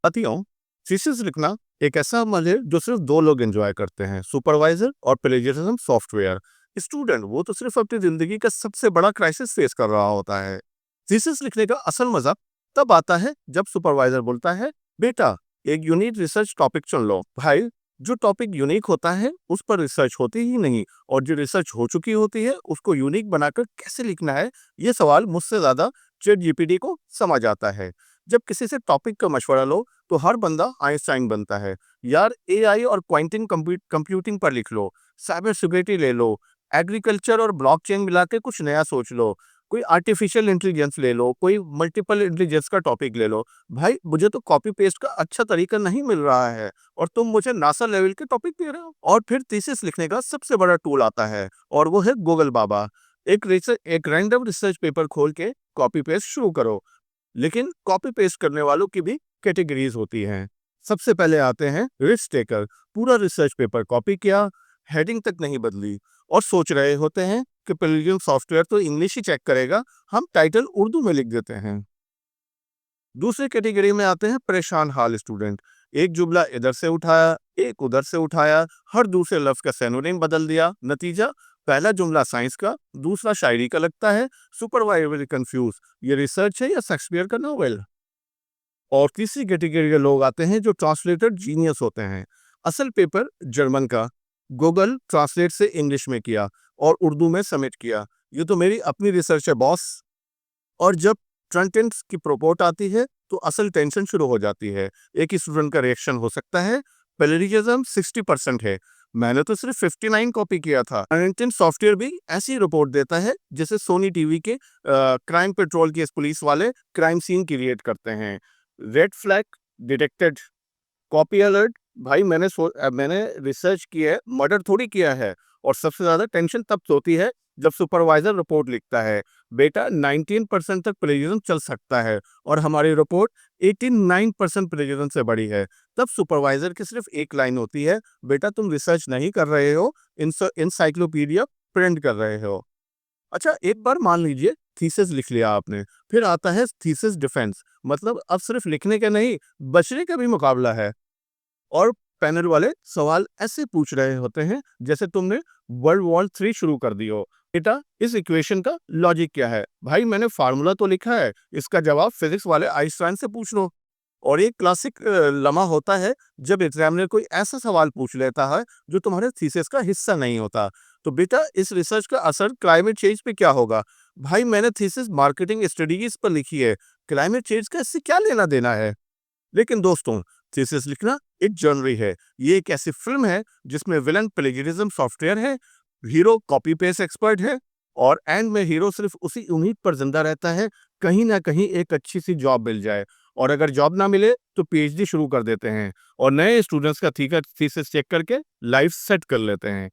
साथियों, थीसिस लिखना एक ऐसा अमल है जो सिर्फ दो लोग एंजॉय करते हैं, सुपरवाइजर और प्लेजरिज्म सॉफ्टवेयर। स्टूडेंट वो तो सिर्फ अपनी जिंदगी का सबसे बड़ा क्राइसिस फेस कर रहा होता है। थीसिस लिखने का असल मजा तब आता है जब सुपरवाइजर बोलता है, बेटा एक यूनिक रिसर्च टॉपिक चुन लो। भाई, जो टॉपिक यूनिक होता है उस पर रिसर्च होती ही नहीं, और जो रिसर्च हो चुकी होती है उसको यूनिक बनाकर कैसे लिखना है, ये सवाल मुझसे ज्यादा चैट जीपीटी को समझ आता है। जब किसी से टॉपिक का मशवरा लो तो हर बंदा आइंस्टाइन बनता है। यार, एआई और क्वांटम कंप्यूटिंग पर लिख लो, साइबर सिक्योरिटी ले लो, एग्रीकल्चर और ब्लॉकचेन मिला के कुछ नया सोच लो, कोई आर्टिफिशियल इंटेलिजेंस ले लो, कोई मल्टीपल इंटेलिजेंस का टॉपिक ले लो। भाई, मुझे तो कॉपी पेस्ट का अच्छा तरीका नहीं मिल रहा है और तुम मुझे नासा लेवल के टॉपिक दे रहे हो। और फिर थीसिस लिखने का सबसे बड़ा टूल आता है और वो है गूगल बाबा। एक रैंडम रिसर्च पेपर खोल के कॉपी पेस्ट शुरू करो। लेकिन कॉपी पेस्ट करने वालों की भी कैटेगरीज होती हैं। सबसे पहले आते हैं रिस्क टेकर। पूरा रिसर्च पेपर कॉपी किया, हेडिंग तक नहीं बदली, और सोच रहे होते हैं कि प्लेजियम सॉफ्टवेयर तो इंग्लिश ही चेक करेगा, हम टाइटल उर्दू में लिख देते हैं। दूसरी कैटेगरी में आते हैं परेशान हाल स्टूडेंट। एक जुमला इधर से उठाया, एक उधर से उठाया, हर दूसरे लफ्ज का सिनोनिम बदल दिया। नतीजा, पहला जुमला साइंस का, दूसरा शायरी का लगता है। सुपरवाइजर कंफ्यूज, ये रिसर्च है या शेक्सपियर का नॉवेल। और तीसरी कैटेगरी के लोग आते हैं जो ट्रांसलेटर जीनियस होते हैं। असल पेपर जर्मन का, गूगल ट्रांसलेट से इंग्लिश में किया और उर्दू में सबमिट किया। ये तो मेरी अपनी रिसर्च है बॉस। और जब कंटेंट्स की प्रोपोर्ट आती है तो असल टेंशन शुरू हो जाती है। एक स्टूडेंट का रिएक्शन हो सकता है, प्लेजरिज्म 60% है, मैंने तो सिर्फ 59 कॉपी किया था। कंटेंट सॉफ्टवेयर भी ऐसी रिपोर्ट देता है जैसे सोनी टीवी के क्राइम पेट्रोल के पुलिस वाले क्राइम सीन क्रिएट करते हैं। Red flag detected, copy alert. भाई, मैंने रिसर्च की है, मर्डर थोड़ी किया है। और सबसे ज्यादा टेंशन तब होती है जब सुपरवाइजर रिपोर्ट लिखता है, बेटा 19% तक प्लेजियरिज्म चल सकता है, और हमारी रिपोर्ट 89% प्लेजियरिज्म से बड़ी है। तब सुपरवाइजर की सिर्फ एक लाइन होती है, बेटा तुम रिसर्च नहीं कर रहे हो, इंसाइक्लोपीडिया प्रिंट कर रहे हो। अच्छा, एक बार मान लीजिए थीसिस लिख लिया आपने, फिर आता है थीसिस डिफेंस। मतलब अब सिर्फ लिखने का नहीं, बचने का भी मुकाबला है। और पैनल वाले सवाल ऐसे पूछ रहे होते हैं जैसे तुमने वर्ल्ड वॉर 3 शुरू कर दी हो। बेटा, इस इक्वेशन का लॉजिक क्या है? भाई, मैंने फार्मूला तो लिखा है, इसका जवाब फिजिक्स वाले आइंस्टाइन से पूछ लो। और एक क्लासिक लम्हा होता है जब एग्जामिनर कोई ऐसा सवाल पूछ लेता है जो तुम्हारे थीसिस का हिस्सा नहीं होता। तो बेटा, इस रिसर्च का असर क्लाइमेट चेंज पे क्या होगा? भाई, मैंने थीसिस मार्केटिंग स्टडीज पर लिखी है, क्लाइमेट चेंज का इससे क्या लेना देना है? लेकिन दोस्तों, थीसिस लिखना एक जर्नरी है। ये एक ऐसी फिल्म है जिसमें विलन प्लेजरिज्म सॉफ्टवेयर है, हीरो कॉपी पेस्ट एक्सपर्ट है, और एंड में हीरो सिर्फ उसी उम्मीद पर जिंदा रहता है कहीं ना कहीं एक अच्छी सी जॉब मिल जाए। और अगर जॉब ना मिले तो पीएचडी शुरू कर देते हैं और नए स्टूडेंट्स का थीसिस चेक करके लाइफ सेट कर लेते हैं।